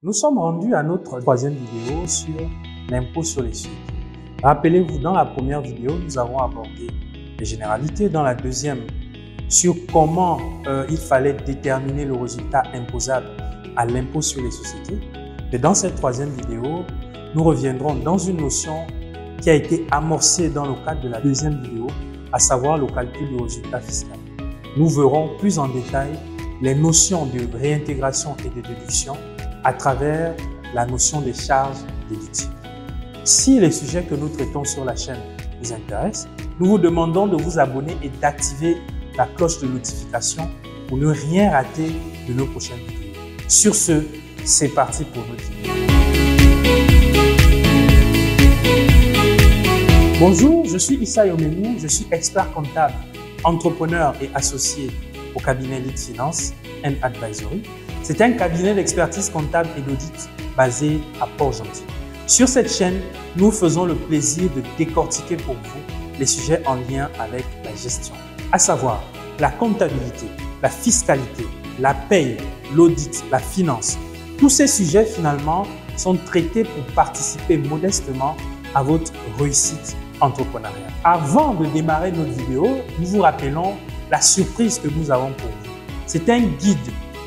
Nous sommes rendus à notre troisième vidéo sur l'impôt sur les sociétés. Rappelez-vous, dans la première vidéo, nous avons abordé les généralités. Dans la deuxième, sur comment il fallait déterminer le résultat imposable à l'impôt sur les sociétés. Et dans cette troisième vidéo, nous reviendrons dans une notion qui a été amorcée dans le cadre de la deuxième vidéo, à savoir le calcul du résultat fiscal. Nous verrons plus en détail les notions de réintégration et de déduction à travers la notion des charges déductibles. Si les sujets que nous traitons sur la chaîne vous intéressent, nous vous demandons de vous abonner et d'activer la cloche de notification pour ne rien rater de nos prochaines vidéos. Sur ce, c'est parti pour notre vidéo. Bonjour, je suis Issa Yomenou, je suis expert comptable, entrepreneur et associé au cabinet Lead Finance & Advisory. C'est un cabinet d'expertise comptable et d'audit basé à Port-Gentil. Sur cette chaîne, nous faisons le plaisir de décortiquer pour vous les sujets en lien avec la gestion, à savoir la comptabilité, la fiscalité, la paye, l'audit, la finance. Tous ces sujets finalement sont traités pour participer modestement à votre réussite entrepreneuriale. Avant de démarrer notre vidéo, nous vous rappelons la surprise que nous avons pour vous. C'est un guide,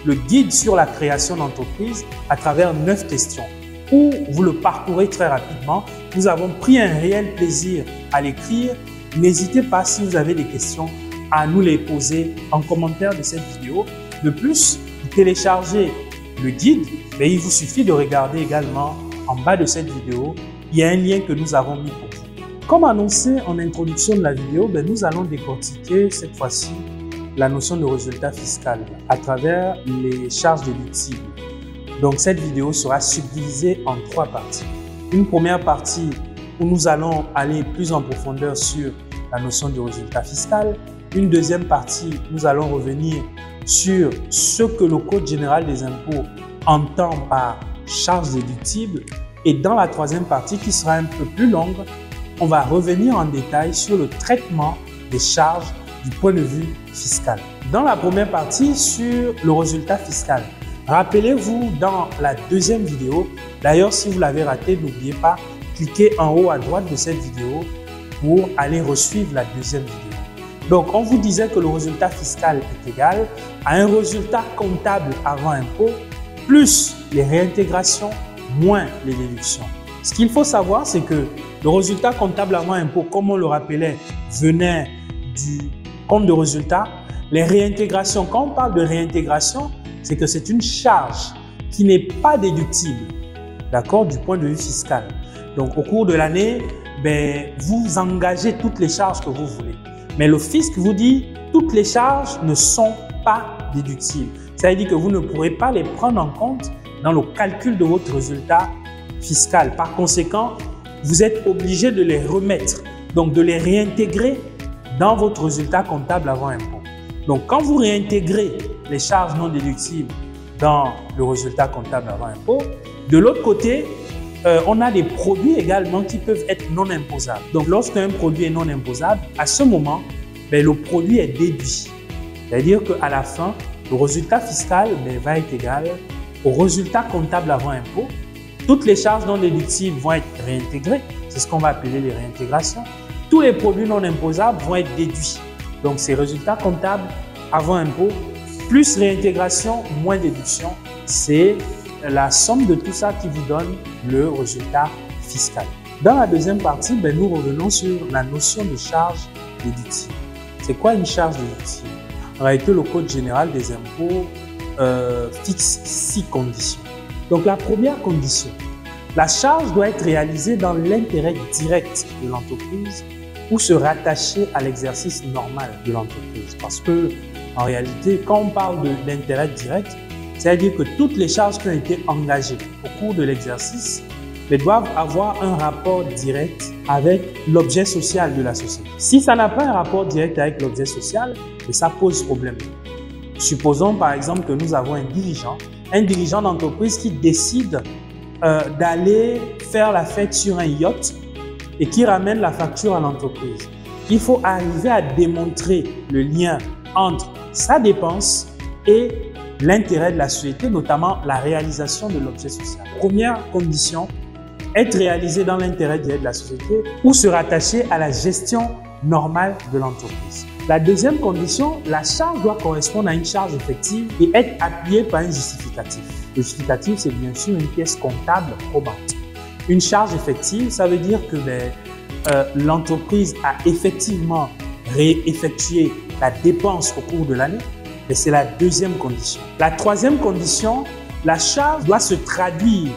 le guide sur la création d'entreprise à travers 9 questions où vous le parcourez très rapidement. Nous avons pris un réel plaisir à l'écrire. N'hésitez pas, si vous avez des questions, à nous les poser en commentaire de cette vidéo. De plus, pour télécharger le guide, il vous suffit de regarder également en bas de cette vidéo. Il y a un lien que nous avons mis pour vous. Comme annoncé en introduction de la vidéo, nous allons décortiquer cette fois-ci la notion de résultat fiscal à travers les charges déductibles. Donc, cette vidéo sera subdivisée en 3 parties. Une première partie où nous allons aller plus en profondeur sur la notion de résultat fiscal. Une deuxième partie, nous allons revenir sur ce que le Code général des impôts entend par charges déductibles. Et dans la troisième partie, qui sera un peu plus longue, on va revenir en détail sur le traitement des charges du point de vue fiscal. Dans la première partie, sur le résultat fiscal, rappelez-vous dans la deuxième vidéo, d'ailleurs si vous l'avez raté, n'oubliez pas, cliquez en haut à droite de cette vidéo pour aller resuivre la deuxième vidéo. Donc on vous disait que le résultat fiscal est égal à un résultat comptable avant impôt plus les réintégrations moins les déductions. Ce qu'il faut savoir, c'est que le résultat comptable avant impôt, comme on le rappelait, venait du compte de résultat. Les réintégrations, quand on parle de réintégration, c'est que c'est une charge qui n'est pas déductible, d'accord, du point de vue fiscal. Donc, au cours de l'année, vous engagez toutes les charges que vous voulez. Mais le fisc vous dit, toutes les charges ne sont pas déductibles. Ça veut dire que vous ne pourrez pas les prendre en compte dans le calcul de votre résultat fiscal. Par conséquent, vous êtes obligé de les remettre, donc de les réintégrer dans votre résultat comptable avant impôt. Donc, quand vous réintégrez les charges non déductibles dans le résultat comptable avant impôt, de l'autre côté, on a des produits également qui peuvent être non imposables. Donc, lorsqu'un produit est non imposable, à ce moment, le produit est déduit. C'est-à-dire qu'à la fin, le résultat fiscal va être égal au résultat comptable avant impôt. Toutes les charges non déductibles vont être réintégrées. C'est ce qu'on va appeler les réintégrations. Tous les produits non imposables vont être déduits. Donc, ces résultats comptables avant impôt, plus réintégration, moins déduction, c'est la somme de tout ça qui vous donne le résultat fiscal. Dans la deuxième partie, nous revenons sur la notion de charge déductible. C'est quoi une charge déductible? En réalité, le Code général des impôts fixe 6 conditions. Donc, la première condition, la charge doit être réalisée dans l'intérêt direct de l'entreprise ou se rattacher à l'exercice normal de l'entreprise. Parce que, en réalité, quand on parle d'intérêt direct, c'est-à-dire que toutes les charges qui ont été engagées au cours de l'exercice doivent avoir un rapport direct avec l'objet social de la société. Si ça n'a pas un rapport direct avec l'objet social, ça pose problème. Supposons par exemple que nous avons un dirigeant d'entreprise qui décide d'aller faire la fête sur un yacht et qui ramène la facture à l'entreprise. Il faut arriver à démontrer le lien entre sa dépense et l'intérêt de la société, notamment la réalisation de l'objet social. Première condition, être réalisé dans l'intérêt direct de la société ou se rattacher à la gestion normale de l'entreprise. La deuxième condition, la charge doit correspondre à une charge effective et être appuyée par un justificatif. Le justificatif, c'est bien sûr une pièce comptable probante. Une charge effective, ça veut dire que l'entreprise a effectivement réeffectué la dépense au cours de l'année, et c'est la deuxième condition. La troisième condition, la charge doit se traduire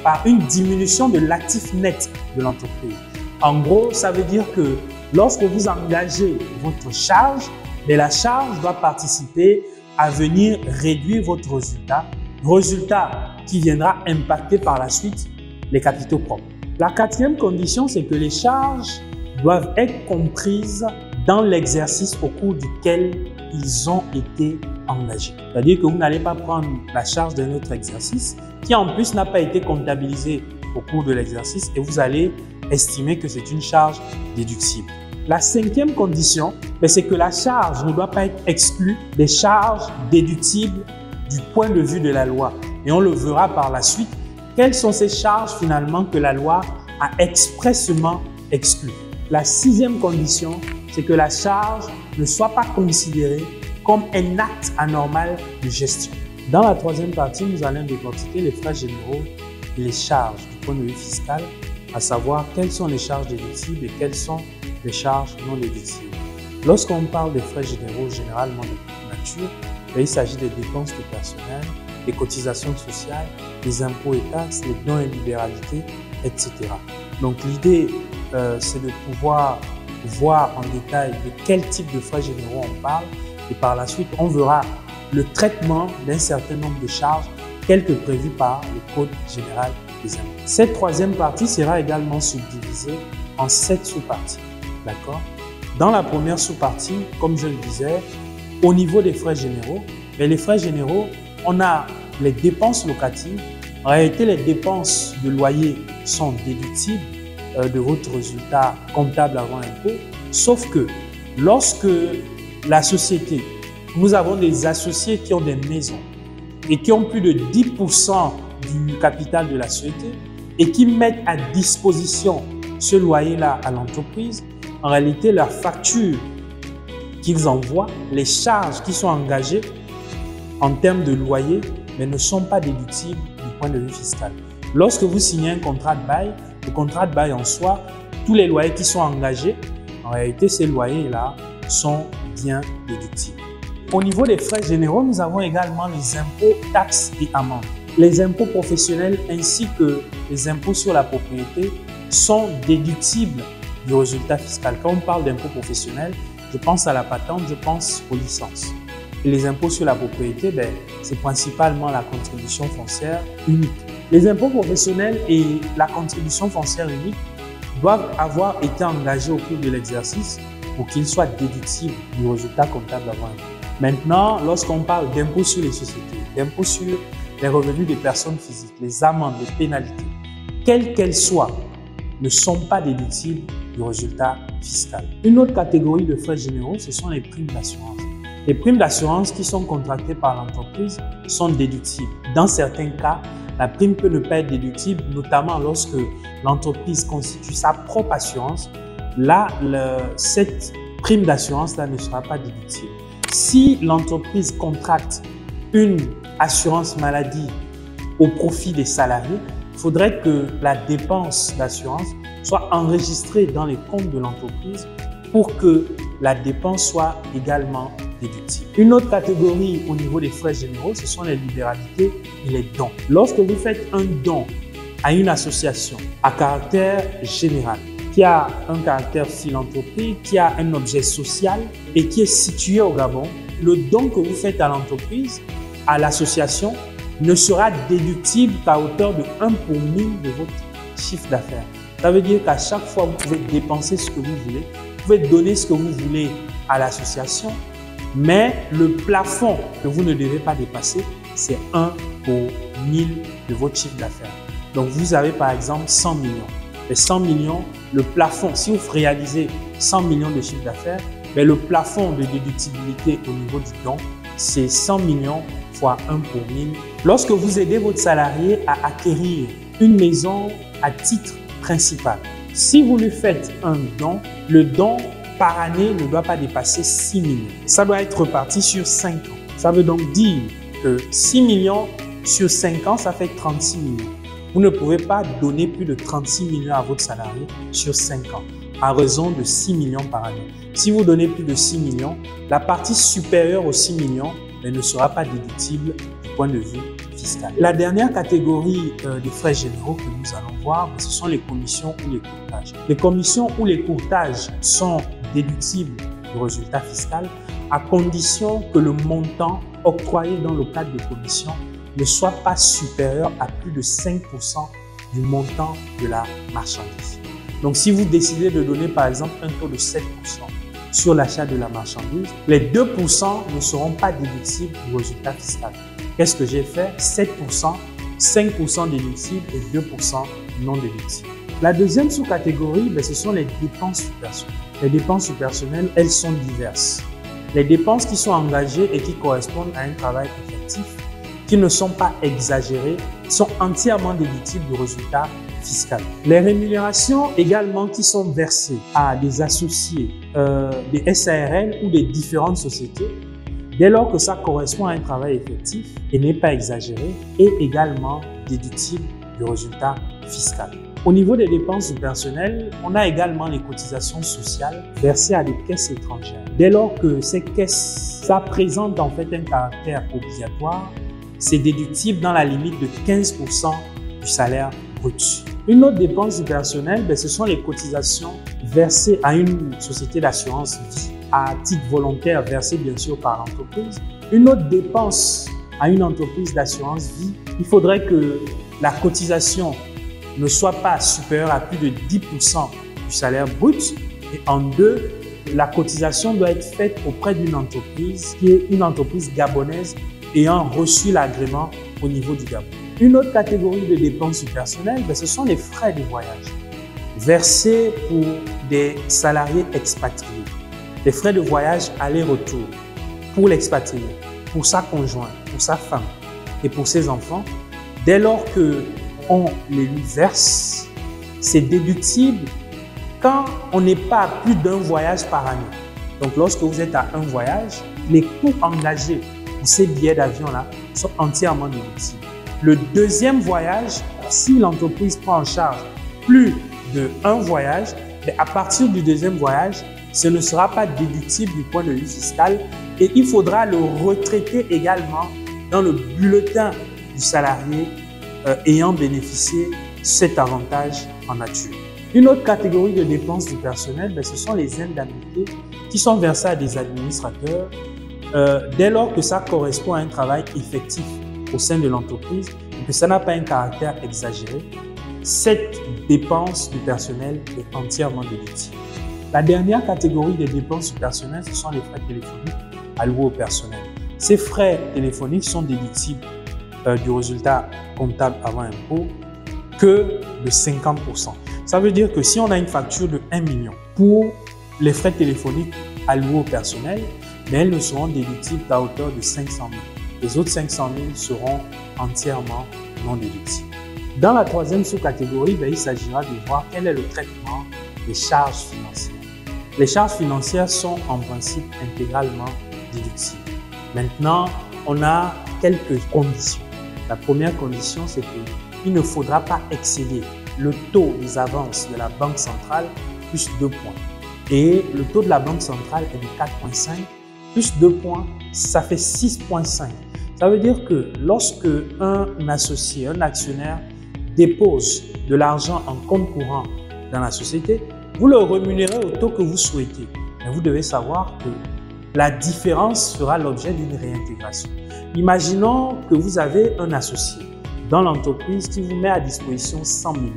par une diminution de l'actif net de l'entreprise. En gros, ça veut dire que lorsque vous engagez votre charge, la charge doit participer à venir réduire votre résultat qui viendra impacter par la suite les capitaux propres. La quatrième condition, c'est que les charges doivent être comprises dans l'exercice au cours duquel ils ont été engagés. C'est-à-dire que vous n'allez pas prendre la charge d'un autre exercice qui en plus n'a pas été comptabilisé au cours de l'exercice et vous allez estimer que c'est une charge déductible. La cinquième condition, c'est que la charge ne doit pas être exclue des charges déductibles du point de vue de la loi. Et on le verra par la suite. Quelles sont ces charges finalement que la loi a expressément exclues? La sixième condition, c'est que la charge ne soit pas considérée comme un acte anormal de gestion. Dans la troisième partie, nous allons décortiquer les frais généraux et les charges du point de vue fiscal, à savoir quelles sont les charges déductibles et quelles sont les charges non déductibles. Lorsqu'on parle des frais généraux généralement de toute nature, il s'agit des dépenses de personnel, des cotisations sociales, les impôts et taxes, les dons et libéralités, etc. Donc l'idée, c'est de pouvoir voir en détail de quel type de frais généraux on parle et par la suite, on verra le traitement d'un certain nombre de charges telles que prévues par le Code général des impôts. Cette troisième partie sera également subdivisée en 7 sous-parties. D'accord? Dans la première sous-partie, comme je le disais, au niveau des frais généraux, les frais généraux, on a les dépenses locatives. En réalité, les dépenses de loyer sont déductibles de votre résultat comptable avant impôt, sauf que lorsque la société, nous avons des associés qui ont des maisons et qui ont plus de 10% du capital de la société et qui mettent à disposition ce loyer-là à l'entreprise, en réalité, leurs factures qu'ils envoient, les charges qui sont engagées en termes de loyer, mais ne sont pas déductibles du point de vue fiscal. Lorsque vous signez un contrat de bail, le contrat de bail en soi, tous les loyers qui sont engagés, en réalité, ces loyers-là sont bien déductibles. Au niveau des frais généraux, nous avons également les impôts, taxes et amendes. Les impôts professionnels ainsi que les impôts sur la propriété sont déductibles du résultat fiscal. Quand on parle d'impôts professionnels, je pense à la patente, je pense aux licences. Et les impôts sur la propriété, c'est principalement la contribution foncière unique. Les impôts professionnels et la contribution foncière unique doivent avoir été engagés au cours de l'exercice pour qu'ils soient déductibles du résultat comptable avant impôt. Maintenant, lorsqu'on parle d'impôts sur les sociétés, d'impôts sur les revenus des personnes physiques, les amendes, les pénalités, quelles qu'elles soient, ne sont pas déductibles du résultat fiscal. Une autre catégorie de frais généraux, ce sont les primes d'assurance. Les primes d'assurance qui sont contractées par l'entreprise sont déductibles. Dans certains cas, la prime peut ne pas être déductible, notamment lorsque l'entreprise constitue sa propre assurance. Là, cette prime d'assurance-là ne sera pas déductible. Si l'entreprise contracte une assurance maladie au profit des salariés, il faudrait que la dépense d'assurance soit enregistrée dans les comptes de l'entreprise pour que la dépense soit également déductible. Une autre catégorie au niveau des frais généraux, ce sont les libéralités et les dons. Lorsque vous faites un don à une association à caractère général, qui a un caractère philanthropique, qui a un objet social et qui est situé au Gabon, le don que vous faites à l'entreprise, à l'association, ne sera déductible qu'à hauteur de 1 pour 1000 de votre chiffre d'affaires. Ça veut dire qu'à chaque fois, vous pouvez dépenser ce que vous voulez, vous pouvez donner ce que vous voulez à l'association, mais le plafond que vous ne devez pas dépasser, c'est 1 pour 1000 de votre chiffre d'affaires. Donc, vous avez par exemple 100 millions. Les 100 millions, le plafond, si vous réalisez 100 millions de chiffre d'affaires, le plafond de déductibilité au niveau du don c'est 100 millions fois 1 pour 1000. Lorsque vous aidez votre salarié à acquérir une maison à titre principal, si vous lui faites un don, le don par année ne doit pas dépasser 6 millions. Ça doit être reparti sur 5 ans. Ça veut donc dire que 6 millions sur 5 ans, ça fait 36 millions. Vous ne pouvez pas donner plus de 36 millions à votre salarié sur 5 ans, à raison de 6 millions par année. Si vous donnez plus de 6 millions, la partie supérieure aux 6 millions ne sera pas déductible du point de vue fiscal. La dernière catégorie des frais généraux que nous allons voir, ce sont les commissions ou les courtages. Les commissions ou les courtages sont déductibles du résultat fiscal à condition que le montant octroyé dans le cadre de commission ne soit pas supérieur à plus de 5% du montant de la marchandise. Donc, si vous décidez de donner par exemple un taux de 7% sur l'achat de la marchandise, les 2% ne seront pas déductibles du résultat fiscal. Qu'est-ce que j'ai fait? 7%, 5% déductibles et 2% non déductibles. La deuxième sous-catégorie, ce sont les dépenses du personnel. Les dépenses du personnel, elles sont diverses. Les dépenses qui sont engagées et qui correspondent à un travail effectif, qui ne sont pas exagérées, sont entièrement déductibles du résultat fiscal. Les rémunérations également qui sont versées à des associés, des SARL ou des différentes sociétés, dès lors que ça correspond à un travail effectif et n'est pas exagéré, est également déductible du résultat fiscal. Au niveau des dépenses du personnel, on a également les cotisations sociales versées à des caisses étrangères. Dès lors que ces caisses, ça présente en fait un caractère obligatoire, c'est déductible dans la limite de 15% du salaire brut. Une autre dépense du personnel, ce sont les cotisations versées à une société d'assurance vie à titre volontaire, versées bien sûr par l'entreprise. Une autre dépense à une entreprise d'assurance vie, il faudrait que la cotisation ne soit pas supérieure à plus de 10% du salaire brut. Et en deux, la cotisation doit être faite auprès d'une entreprise qui est une entreprise gabonaise ayant reçu l'agrément au niveau du Gabon. Une autre catégorie de dépenses du personnel, ce sont les frais de voyage versés pour des salariés expatriés. Les frais de voyage aller-retour pour l'expatrié, pour sa conjointe, pour sa femme et pour ses enfants, dès lors qu'on les lui verse, c'est déductible quand on n'est pas à plus d'un voyage par année. Donc, lorsque vous êtes à un voyage, les coûts engagés pour ces billets d'avion-là sont entièrement déductibles. Le deuxième voyage, si l'entreprise prend en charge plus d'un voyage, à partir du deuxième voyage, ce ne sera pas déductible du point de vue fiscal et il faudra le retraiter également dans le bulletin du salarié ayant bénéficié cet avantage en nature. Une autre catégorie de dépenses du personnel, ce sont les indemnités qui sont versées à des administrateurs dès lors que ça correspond à un travail effectif au sein de l'entreprise et que ça n'a pas un caractère exagéré. Cette dépense du personnel est entièrement déductible. La dernière catégorie des dépenses du personnel, ce sont les frais téléphoniques alloués au personnel. Ces frais téléphoniques sont déductibles du résultat comptable avant impôt que de 50%. Ça veut dire que si on a une facture de 1 million pour les frais téléphoniques alloués au personnel, mais elles ne seront déductibles qu'à hauteur de 500 000. Les autres 500 000 seront entièrement non déductibles. Dans la troisième sous-catégorie, il s'agira de voir quel est le traitement des charges financières. Les charges financières sont en principe intégralement déductibles. Maintenant, on a quelques conditions. La première condition, c'est qu'il ne faudra pas excéder le taux des avances de la Banque centrale plus 2 points. Et le taux de la Banque centrale est de 4,5 plus 2 points, ça fait 6,5. Ça veut dire que lorsque un associé, un actionnaire dépose de l'argent en compte courant dans la société, vous le rémunérez au taux que vous souhaitez. Mais vous devez savoir que la différence sera l'objet d'une réintégration. Imaginons que vous avez un associé dans l'entreprise qui vous met à disposition 100 millions.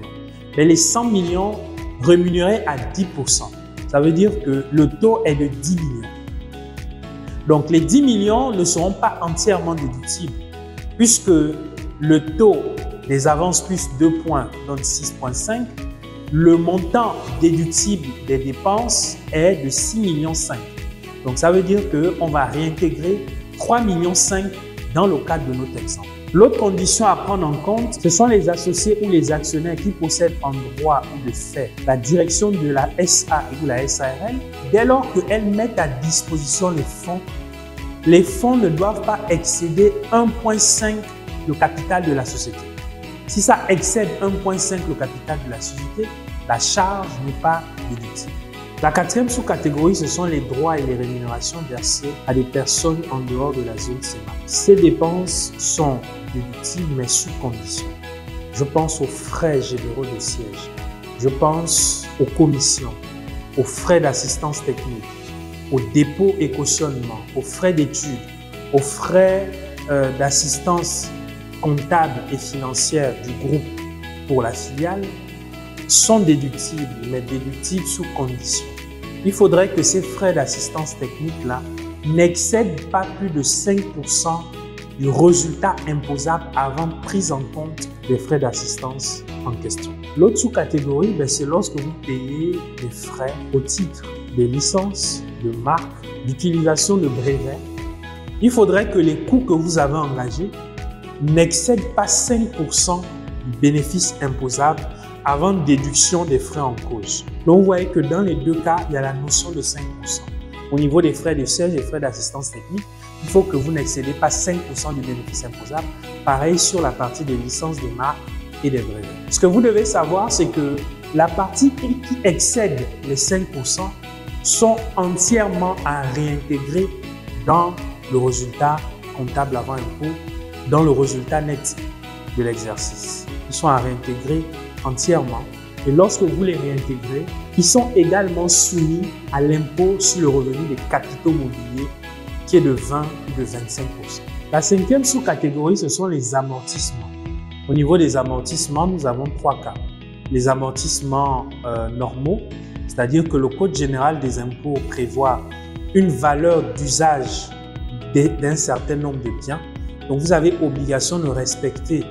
Mais les 100 millions rémunérés à 10%. Ça veut dire que le taux est de 10 millions. Donc, les 10 millions ne seront pas entièrement déductibles puisque le taux des avances plus 2 points donne 6,5. Le montant déductible des dépenses est de 6,5 millions. Donc, ça veut dire qu'on va réintégrer 3,5 millions dans le cadre de notre exemple. L'autre condition à prendre en compte, ce sont les associés ou les actionnaires qui possèdent en droit ou de fait la direction de la SA ou la SARL. Dès lors qu'elles mettent à disposition les fonds ne doivent pas excéder 1,5 le capital de la société. Si ça excède 1,5 le capital de la société, la charge n'est pas déductible. La quatrième sous-catégorie, ce sont les droits et les rémunérations versées à des personnes en dehors de la zone CEMA. Ces dépenses sont déductibles, mais sous condition. Je pense aux frais généraux de siège, je pense aux commissions, aux frais d'assistance technique, aux dépôts et cautionnements, aux frais d'études, aux frais d'assistance comptable et financière du groupe pour la filiale, sont déductibles, mais déductibles sous condition. Il faudrait que ces frais d'assistance technique-là n'excèdent pas plus de 5% du résultat imposable avant prise en compte des frais d'assistance en question. L'autre sous-catégorie, c'est lorsque vous payez des frais au titre des licences, de marques, d'utilisation de brevets. Il faudrait que les coûts que vous avez engagés n'excèdent pas 5% du bénéfice imposable avant déduction des frais en cause. Donc, vous voyez que dans les deux cas, il y a la notion de 5%. Au niveau des frais de siège et frais d'assistance technique, il faut que vous n'excédez pas 5% du bénéfice imposable. Pareil sur la partie des licences, des marques et des brevets. Ce que vous devez savoir, c'est que la partie qui excède les 5% sont entièrement à réintégrer dans le résultat comptable avant impôt, dans le résultat net de l'exercice. Ils sont à réintégrer entièrement. Et lorsque vous les réintégrez, ils sont également soumis à l'impôt sur le revenu des capitaux mobiliers qui est de 20 ou de 25%. La cinquième sous-catégorie, ce sont les amortissements. Au niveau des amortissements, nous avons trois cas. Les amortissements normaux, c'est-à-dire que le Code général des impôts prévoit une valeur d'usage d'un certain nombre de biens. Donc, vous avez obligation de respecter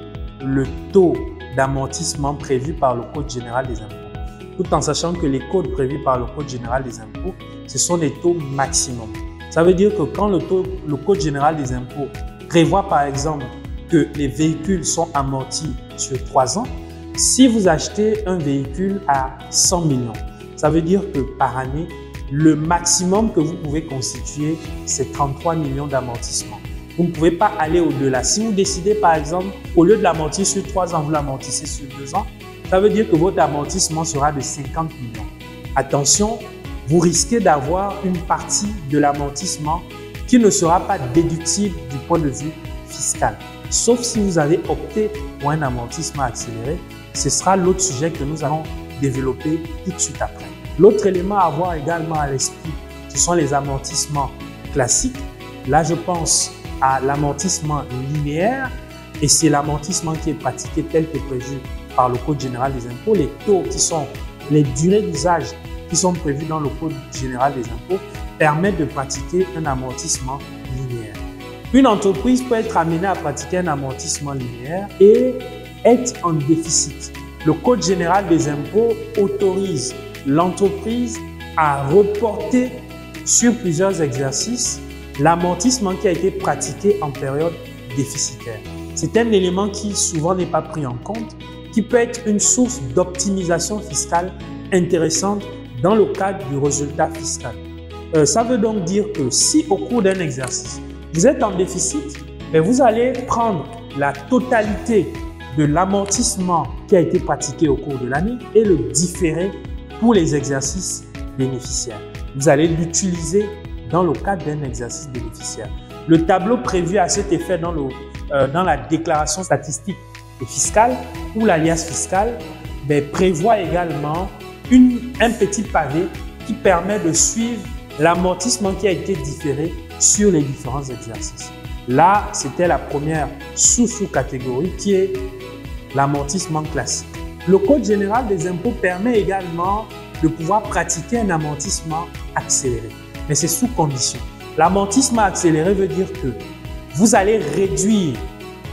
le taux d'amortissement prévu par le Code général des impôts, tout en sachant que les codes prévus par le Code général des impôts, ce sont des taux maximum. Ça veut dire que quand le Code général des impôts prévoit par exemple que les véhicules sont amortis sur 3 ans, si vous achetez un véhicule à 100 millions, ça veut dire que par année, le maximum que vous pouvez constituer, c'est 33 millions d'amortissement. Vous ne pouvez pas aller au-delà. Si vous décidez, par exemple, au lieu de l'amortir sur 3 ans, vous l'amortissez sur 2 ans, ça veut dire que votre amortissement sera de 50 millions. Attention, vous risquez d'avoir une partie de l'amortissement qui ne sera pas déductible du point de vue fiscal. Sauf si vous avez opté pour un amortissement accéléré. Ce sera l'autre sujet que nous allons développer tout de suite après. L'autre élément à avoir également à l'esprit, ce sont les amortissements classiques. Là, je pense à l'amortissement linéaire et c'est l'amortissement qui est pratiqué tel que prévu par le Code général des impôts. Les taux qui sont, les durées d'usage qui sont prévues dans le Code général des impôts permettent de pratiquer un amortissement linéaire. Une entreprise peut être amenée à pratiquer un amortissement linéaire et être en déficit. Le Code général des impôts autorise l'entreprise à reporter sur plusieurs exercices l'amortissement qui a été pratiqué en période déficitaire. C'est un élément qui souvent n'est pas pris en compte, qui peut être une source d'optimisation fiscale intéressante dans le cadre du résultat fiscal. Ça veut donc dire que si au cours d'un exercice, vous êtes en déficit, vous allez prendre la totalité de l'amortissement qui a été pratiqué au cours de l'année et le différer pour les exercices bénéficiaires. Vous allez l'utiliser dans le cadre d'un exercice bénéficiaire. Le tableau prévu à cet effet dans la déclaration statistique et fiscale ou l'alias fiscal prévoit également un petit pavé qui permet de suivre l'amortissement qui a été différé sur les différents exercices. Là, c'était la première sous-catégorie qui est l'amortissement classique. Le Code général des impôts permet également de pouvoir pratiquer un amortissement accéléré, mais c'est sous condition. L'amortissement accéléré veut dire que vous allez réduire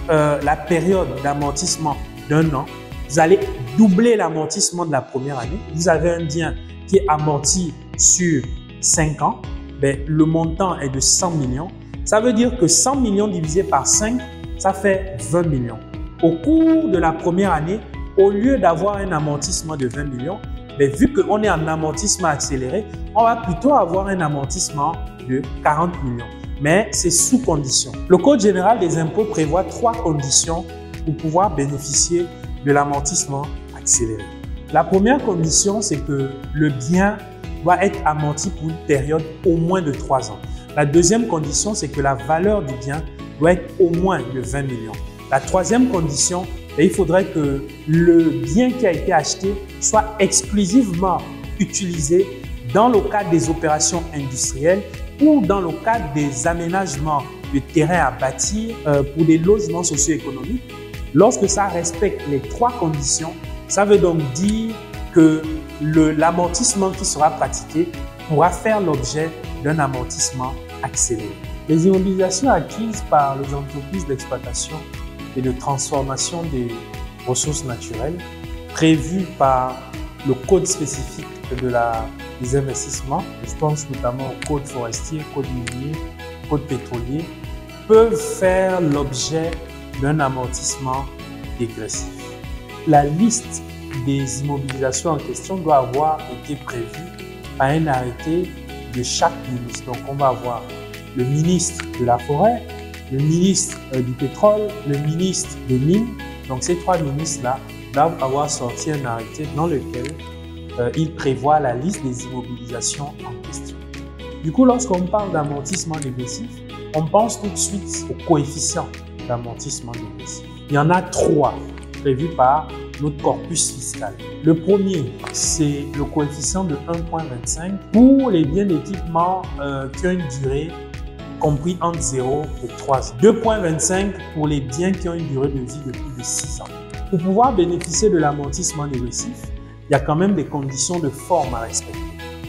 la période d'amortissement d'1 an, vous allez doubler l'amortissement de la première année. Vous avez un bien qui est amorti sur 5 ans, le montant est de 100 millions. Ça veut dire que 100 millions divisé par 5, ça fait 20 millions. Au cours de la première année, au lieu d'avoir un amortissement de 20 millions, mais vu qu'on est en amortissement accéléré, on va plutôt avoir un amortissement de 40 millions. Mais c'est sous condition. Le Code général des impôts prévoit 3 conditions pour pouvoir bénéficier de l'amortissement accéléré. La première condition, c'est que le bien doit être amorti pour une période au moins de 3 ans. La deuxième condition, c'est que la valeur du bien doit être au moins de 20 millions. La troisième condition, il faudrait que le bien qui a été acheté soit exclusivement utilisé dans le cadre des opérations industrielles ou dans le cadre des aménagements de terrains à bâtir pour des logements socio-économiques. Lorsque ça respecte les 3 conditions, ça veut donc dire que l'amortissement qui sera pratiqué pourra faire l'objet d'un amortissement accéléré. Les immobilisations acquises par les entreprises d'exploitation et de transformation des ressources naturelles prévues par le code spécifique des investissements, je pense notamment au code forestier, code minier, code pétrolier, peuvent faire l'objet d'un amortissement dégressif. La liste des immobilisations en question doit avoir été prévue par un arrêté de chaque ministre. Donc, on va avoir le ministre de la Forêt, le ministre du Pétrole, le ministre des Mines. Donc, ces 3 ministres-là doivent avoir sorti un arrêté dans lequel ils prévoient la liste des immobilisations en question. Du coup, lorsqu'on parle d'amortissement dégressif, on pense tout de suite au coefficient d'amortissement dégressif. Il y en a 3 prévus par notre corpus fiscal. Le premier, c'est le coefficient de 1,25 pour les biens d'équipement qui ont une durée compris entre 0 et 3 ans. 2,25 pour les biens qui ont une durée de vie de plus de 6 ans. Pour pouvoir bénéficier de l'amortissement dégressif, il y a quand même des conditions de forme à respecter.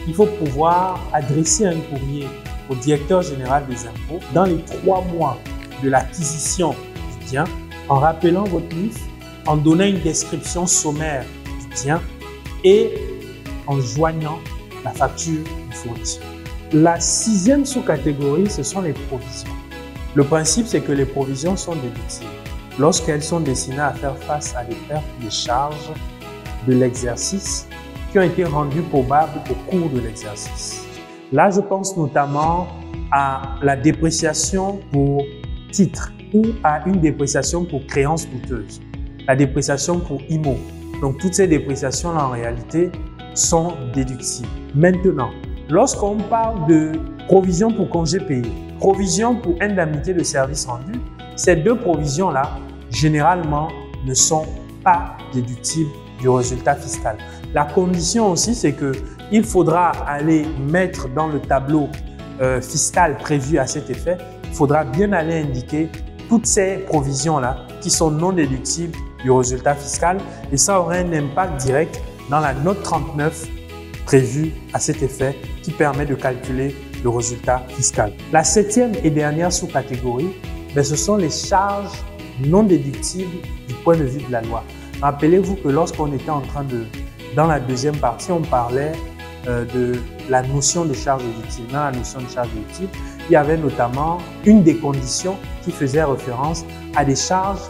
Il faut pouvoir adresser un courrier au directeur général des impôts dans les 3 mois de l'acquisition du bien, en rappelant votre NIF, en donnant une description sommaire du bien et en joignant la facture du fournisseur. La 6e sous-catégorie, ce sont les provisions. Le principe, c'est que les provisions sont déductibles lorsqu'elles sont destinées à faire face à des pertes de charges de l'exercice qui ont été rendues probables au cours de l'exercice. Là, je pense notamment à la dépréciation pour titre ou à une dépréciation pour créance douteuse, la dépréciation pour IMO. Donc, toutes ces dépréciations-là, en réalité, sont déductibles. Maintenant, lorsqu'on parle de provision pour congés payés, provision pour indemnité de service rendu, ces 2 provisions-là, généralement, ne sont pas déductibles du résultat fiscal. La condition aussi, c'est qu'il faudra aller mettre dans le tableau fiscal prévu à cet effet, il faudra bien aller indiquer toutes ces provisions-là qui sont non déductibles du résultat fiscal et ça aura un impact direct dans la note 39 prévue à cet effet qui permet de calculer le résultat fiscal. La 7e et dernière sous-catégorie, ce sont les charges non déductibles du point de vue de la loi. Rappelez-vous que lorsqu'on était dans la deuxième partie, on parlait de la notion de charge déductible. Dans la notion de charge déductible, il y avait notamment une des conditions qui faisait référence à des charges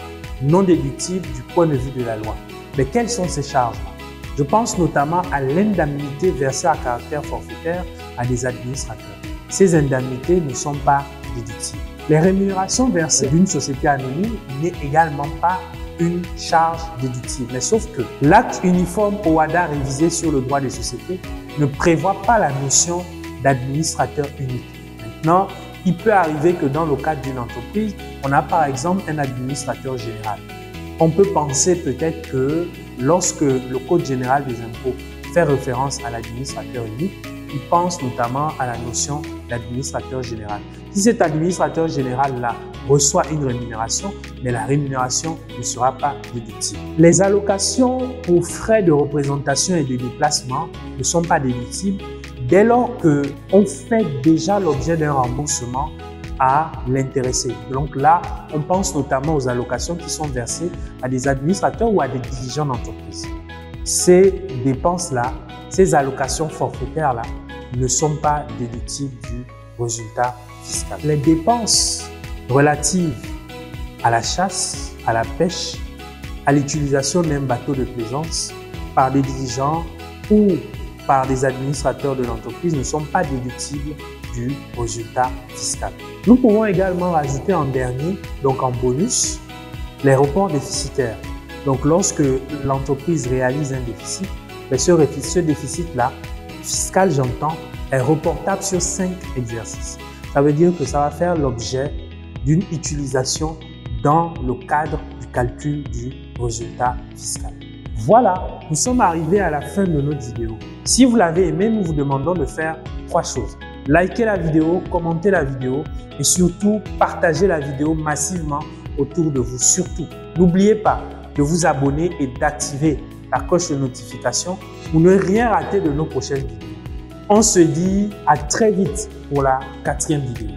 non déductibles du point de vue de la loi. Mais quelles sont ces charges-là? Je pense notamment à l'indemnité versée à caractère forfaitaire à des administrateurs. Ces indemnités ne sont pas déductibles. Les rémunérations versées d'une société anonyme n'est également pas une charge déductible. Mais sauf que l'acte uniforme OHADA révisé sur le droit des sociétés ne prévoit pas la notion d'administrateur unique. Maintenant, il peut arriver que dans le cadre d'une entreprise, on a par exemple un administrateur général. On peut penser peut-être que lorsque le Code général des impôts fait référence à l'administrateur unique, il pense notamment à la notion d'administrateur général. Si cet administrateur général-là reçoit une rémunération, mais la rémunération ne sera pas déductible. Les allocations pour frais de représentation et de déplacement ne sont pas déductibles dès lors qu'on fait déjà l'objet d'un remboursement à l'intéressé. Donc là, on pense notamment aux allocations qui sont versées à des administrateurs ou à des dirigeants d'entreprise. Ces dépenses-là, ces allocations forfaitaires-là, ne sont pas déductibles du résultat fiscale. Les dépenses relatives à la chasse, à la pêche, à l'utilisation d'un bateau de plaisance par des dirigeants ou par des administrateurs de l'entreprise ne sont pas déductibles du résultat fiscal. Nous pouvons également rajouter en dernier, donc en bonus, les reports déficitaires. Donc lorsque l'entreprise réalise un déficit, ce déficit-là, fiscal j'entends, est reportable sur 5 exercices. Ça veut dire que ça va faire l'objet d'une utilisation dans le cadre du calcul du résultat fiscal. Voilà, nous sommes arrivés à la fin de notre vidéo. Si vous l'avez aimé, nous vous demandons de faire 3 choses. Likez la vidéo, commentez la vidéo et surtout partagez la vidéo massivement autour de vous. Surtout, n'oubliez pas de vous abonner et d'activer la cloche de notification pour ne rien rater de nos prochaines vidéos. On se dit à très vite pour la 4e vidéo.